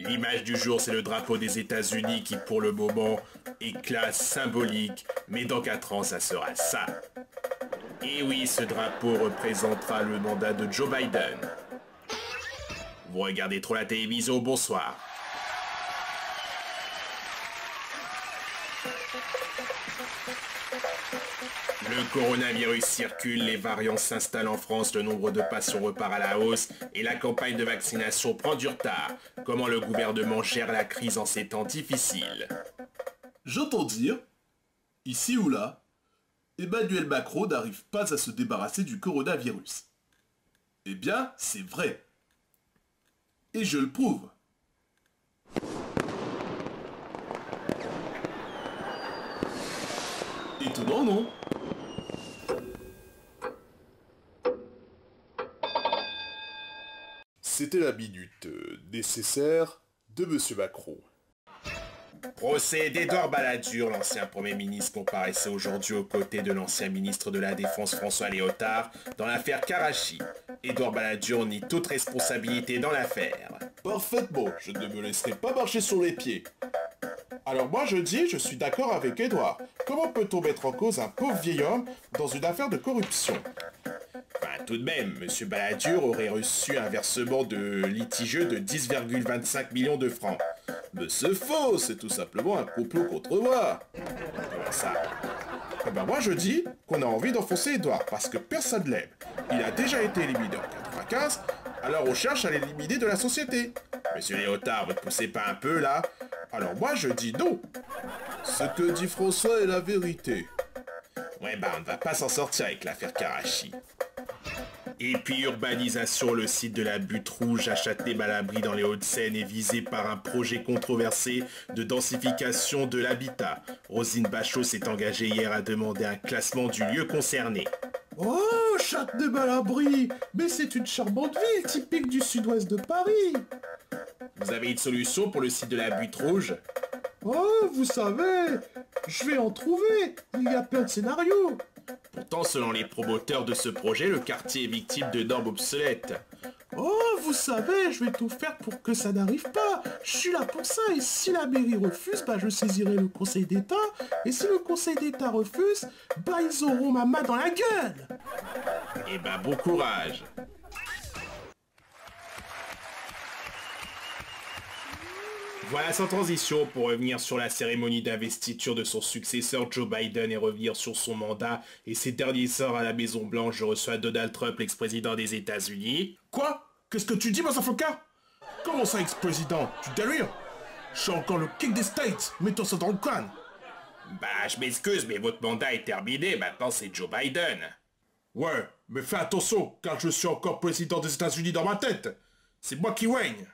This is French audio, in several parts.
L'image du jour, c'est le drapeau des États-Unis qui, pour le moment, est classe symbolique, mais dans 4 ans, ça sera ça. Et oui, ce drapeau représentera le mandat de Joe Biden. Vous regardez trop la télévision, bonsoir. Le coronavirus circule, les variants s'installent en France, le nombre de patients repart à la hausse et la campagne de vaccination prend du retard. Comment le gouvernement gère la crise en ces temps difficiles? J'entends dire, ici ou là, Emmanuel Macron n'arrive pas à se débarrasser du coronavirus. Eh bien, c'est vrai. Et je le prouve. Étonnant, non? C'était la minute nécessaire de Monsieur Macron. Procès d'Édouard Balladur, l'ancien Premier ministre comparaissait aujourd'hui aux côtés de l'ancien ministre de la Défense François Léotard dans l'affaire Karachi. Édouard Balladur nie toute responsabilité dans l'affaire. Parfaitement, je ne me laisserai pas marcher sur les pieds. Alors moi je dis, je suis d'accord avec Édouard. Comment peut-on mettre en cause un pauvre vieil homme dans une affaire de corruption? Enfin, tout de même, M. Balladur aurait reçu un versement de litigieux de 10,25 millions de francs. Mais c'est faux, c'est tout simplement un complot contre moi. Comment ça? Eh ben moi je dis qu'on a envie d'enfoncer Édouard, parce que personne l'aime. Il a déjà été éliminé en 95, alors on cherche à l'éliminer de la société. Monsieur Léotard, vous ne poussez pas un peu là? Alors moi je dis non. Ce que dit François est la vérité. Ouais bah on ne va pas s'en sortir avec l'affaire Karachi. Et puis urbanisation, le site de la Butte Rouge à Châtenay-Malabry dans les Hauts-de-Seine est visé par un projet controversé de densification de l'habitat. Roselyne Bachot s'est engagée hier à demander un classement du lieu concerné. Oh, Châtenay-Malabry, mais c'est une charmante ville typique du sud-ouest de Paris. Vous avez une solution pour le site de la Butte Rouge? Oh, vous savez, je vais en trouver. Il y a plein de scénarios. Pourtant, selon les promoteurs de ce projet, le quartier est victime de normes obsolètes. Oh, vous savez, je vais tout faire pour que ça n'arrive pas. Je suis là pour ça, et si la mairie refuse, bah je saisirai le Conseil d'État. Et si le Conseil d'État refuse, bah ils auront ma main dans la gueule. Eh ben, bon courage. Voilà, sans transition, pour revenir sur la cérémonie d'investiture de son successeur Joe Biden et revenir sur son mandat et ses derniers sorts à la Maison Blanche, je reçois Donald Trump, l'ex-président des États-Unis. Quoi? Qu'est-ce que tu dis, Mazafaka? Comment ça, ex-président? Tu délires? Je suis encore le king des States, mets-toi ça dans le crâne. Bah, je m'excuse, mais votre mandat est terminé, maintenant c'est Joe Biden. Ouais, mais fais attention, car je suis encore président des États-Unis dans ma tête. C'est moi qui règne.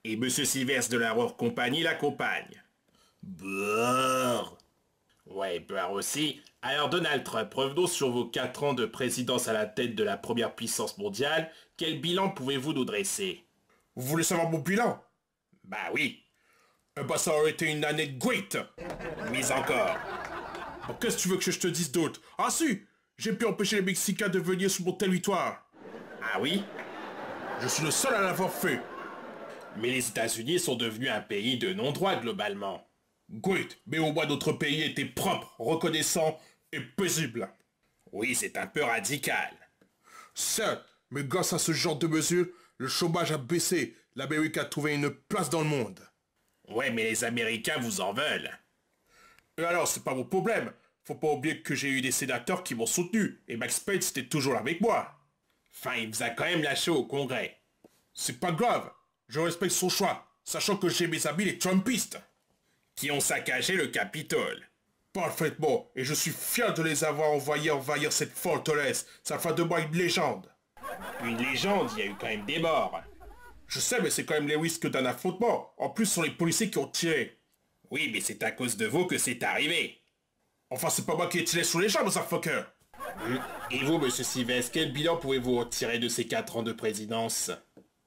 Et Monsieur Sylvestre de la Roure Compagnie l'accompagne. Brrr. Ouais, Beurre aussi. Alors Donald Trump, revenons sur vos 4 ans de présidence à la tête de la première puissance mondiale. Quel bilan pouvez-vous nous dresser? Vous voulez savoir mon bilan? Bah oui. Eh ben ça aurait été une année great. Mais encore. Bon, qu'est-ce que tu veux que je te dise d'autre? Ah si, j'ai pu empêcher les Mexicains de venir sur mon territoire. Ah oui? Je suis le seul à l'avoir fait. Mais les États-Unis sont devenus un pays de non-droit globalement. Great, mais au moins notre pays était propre, reconnaissant et paisible. Oui, c'est un peu radical. Certes, mais grâce à ce genre de mesures, le chômage a baissé, l'Amérique a trouvé une place dans le monde. Ouais, mais les Américains vous en veulent. Et alors, c'est pas mon problème. Faut pas oublier que j'ai eu des sénateurs qui m'ont soutenu, et Max Pence était toujours là avec moi. Enfin, il vous a quand même lâché au Congrès. C'est pas grave, je respecte son choix, sachant que j'ai mes amis les Trumpistes. Qui ont saccagé le Capitole. Parfaitement, et je suis fier de les avoir envoyés envahir cette forteresse. Ça fait de moi une légende. Une légende, il y a eu quand même des morts. Je sais, mais c'est quand même les risques d'un affrontement. En plus, ce sont les policiers qui ont tiré. Oui, mais c'est à cause de vous que c'est arrivé. Enfin, c'est pas moi qui ai tiré sur les gens, motherfucker. Et vous, monsieur Sylvestre, quel bilan pouvez-vous en tirer de ces 4 ans de présidence?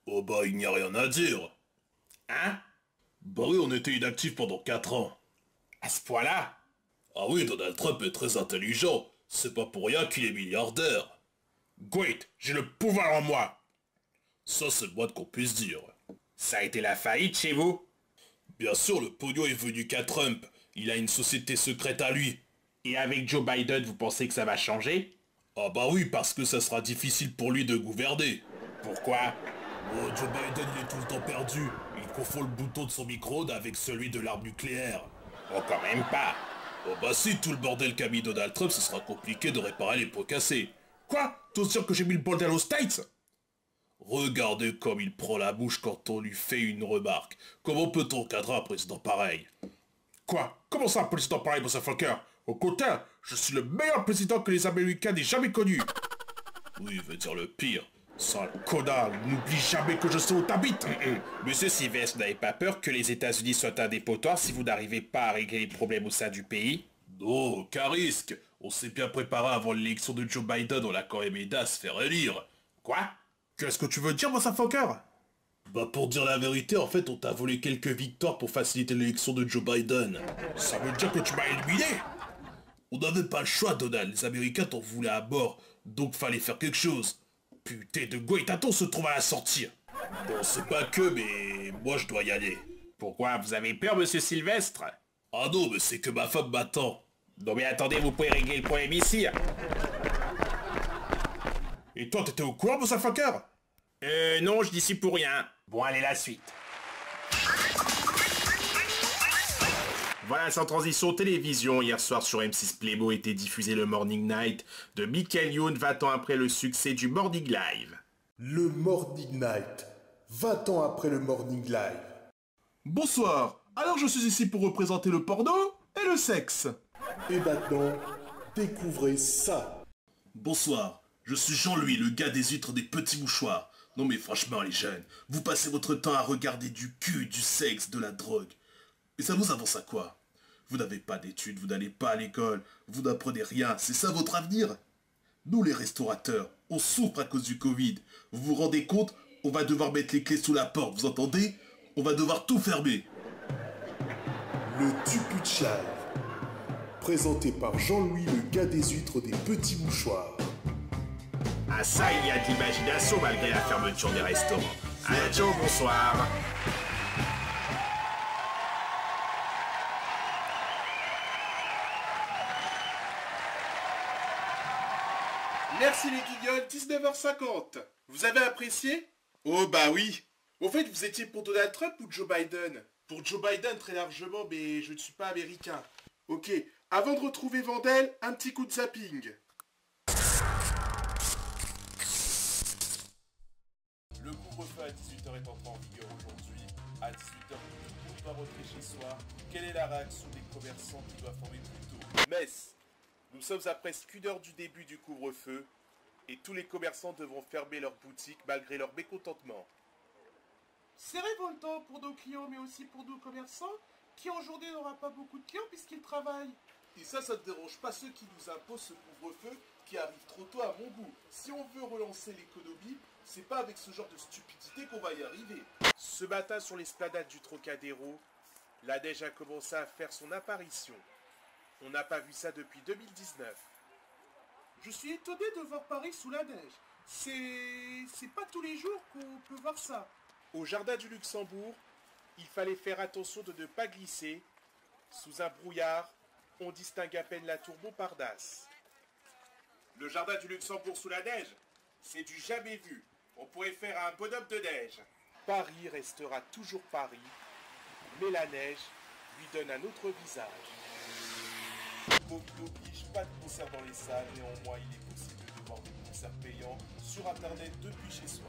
Oh bah il n'y a rien à dire. Hein? Bah oui, on était inactifs pendant 4 ans. À ce point-là? Ah oui, Donald Trump est très intelligent. C'est pas pour rien qu'il est milliardaire. Great, j'ai le pouvoir en moi. Ça, c'est le moins qu'on puisse dire. Ça a été la faillite chez vous? Bien sûr, le pognon est venu qu'à Trump. Il a une société secrète à lui. Et avec Joe Biden, vous pensez que ça va changer? Ah bah oui, parce que ça sera difficile pour lui de gouverner. Pourquoi? Oh, Joe Biden, il est tout le temps perdu. Il confond le bouton de son micro-ondes avec celui de l'arme nucléaire. Oh, quand même pas. Oh bah si, tout le bordel qu'a mis Donald Trump, ce sera compliqué de réparer les pots cassés. Quoi? T'oses dire que j'ai mis le bordel aux States? Regardez comme il prend la bouche quand on lui fait une remarque. Comment peut-on cadrer un président pareil? Quoi? Comment ça, un président pareil, motherfucker? Au contraire, je suis le meilleur président que les Américains n'aient jamais connu. Oui, veut dire le pire. Sale connard, n'oublie jamais que je sais où t'habites. Monsieur Sylvestre, vous n'avez pas peur que les États-Unis soient un dépotoir si vous n'arrivez pas à régler les problèmes au sein du pays? Non, aucun risque. On s'est bien préparé avant l'élection de Joe Biden, on a quand même aidé à se faire élire. Quoi? Qu'est-ce que tu veux dire, motherfucker? Bah pour dire la vérité, en fait, on t'a volé quelques victoires pour faciliter l'élection de Joe Biden. Ça veut dire que tu m'as éliminé? On n'avait pas le choix, Donald. Les Américains t'en voulaient à bord, donc fallait faire quelque chose. Putain de goïtaton se trouve à la sortie. Bon, c'est pas que, mais moi je dois y aller. Pourquoi? Vous avez peur, monsieur Sylvestre? Ah non, mais c'est que ma femme m'attend. Non mais attendez, vous pouvez régler le problème ici. Et toi, t'étais au courant, motherfucker? Non, je dis ci pour rien. Bon, allez, la suite. Voilà, sans transition, télévision. Hier soir sur M6 Playboy était diffusé le Morning Night de Michael Youn, 20 ans après le succès du Morning Live. Le Morning Night, 20 ans après le Morning Live. Bonsoir. Alors je suis ici pour représenter le porno et le sexe. Et maintenant, découvrez ça. Bonsoir, je suis Jean-Louis, le gars des huîtres des petits mouchoirs. Non mais franchement les jeunes, vous passez votre temps à regarder du cul, du sexe, de la drogue. Et ça vous avance à quoi? Vous n'avez pas d'études, vous n'allez pas à l'école, vous n'apprenez rien, c'est ça votre avenir? Nous les restaurateurs, on souffre à cause du Covid. Vous vous rendez compte? On va devoir mettre les clés sous la porte, vous entendez? On va devoir tout fermer. Le Tuputch Live, présenté par Jean-Louis, le gars des huîtres des petits mouchoirs. Ah ça, il y a de l'imagination malgré la fermeture des restaurants. Allez, ciao, bonsoir. Merci les guignols, 19h50. Vous avez apprécié? Oh bah oui. Au fait, vous étiez pour Donald Trump ou Joe Biden? Pour Joe Biden très largement, mais je ne suis pas américain. Ok, avant de retrouver Vandel, un petit coup de zapping. Le couvre-feu à 18h est entré en vigueur aujourd'hui. À 18h, tout le monde va rentrer chez soi. Quelle est la réaction des commerçants qui doivent fermer plus tôt? Metz, nous sommes à presque 1 heure du début du couvre-feu et tous les commerçants devront fermer leurs boutiques malgré leur mécontentement. C'est révoltant pour nos clients mais aussi pour nos commerçants qui en journée n'aura pas beaucoup de clients puisqu'ils travaillent. Et ça ne dérange pas ceux qui nous imposent ce couvre-feu qui arrive trop tôt à mon goût. Si on veut relancer l'économie, c'est pas avec ce genre de stupidité qu'on va y arriver. Ce matin sur l'esplanade du Trocadéro, la neige a commencé à faire son apparition. On n'a pas vu ça depuis 2019. Je suis étonné de voir Paris sous la neige. C'est pas tous les jours qu'on peut voir ça. Au jardin du Luxembourg, il fallait faire attention de ne pas glisser. Sous un brouillard, on distingue à peine la tour Montparnasse. Le jardin du Luxembourg sous la neige, c'est du jamais vu. On pourrait faire un bonhomme de neige. Paris restera toujours Paris, mais la neige lui donne un autre visage. Covid n'oblige pas de concert dans les salles, néanmoins il est possible de voir des concerts payants sur internet depuis chez soi.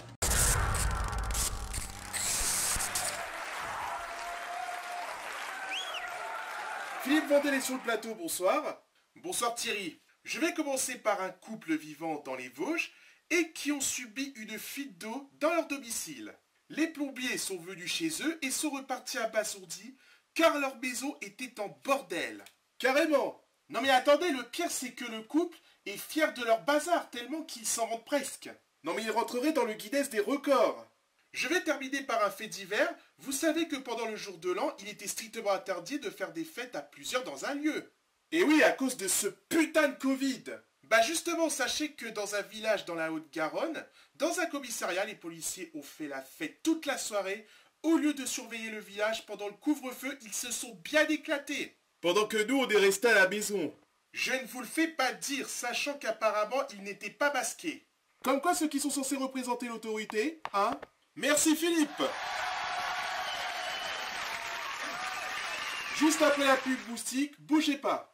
Philippe Vandel est sur le plateau, bonsoir. Bonsoir Thierry. Je vais commencer par un couple vivant dans les Vosges et qui ont subi une fuite d'eau dans leur domicile. Les plombiers sont venus chez eux et sont repartis abasourdis car leur maison était en bordel. Carrément. Non mais attendez, le pire c'est que le couple est fier de leur bazar tellement qu'ils s'en rendent presque. Non mais ils rentreraient dans le Guinness des records. Je vais terminer par un fait divers. Vous savez que pendant le jour de l'an, il était strictement interdit de faire des fêtes à plusieurs dans un lieu. Et oui, à cause de ce putain de Covid. Bah justement, sachez que dans un village dans la Haute-Garonne, dans un commissariat, les policiers ont fait la fête toute la soirée Au lieu de surveiller le village pendant le couvre-feu, ils se sont bien éclatés. Pendant que nous, on est restés à la maison. Je ne vous le fais pas dire, sachant qu'apparemment, ils n'étaient pas masqués. Comme quoi ceux qui sont censés représenter l'autorité, hein? Merci Philippe. Juste après la pub moustique, bougez pas.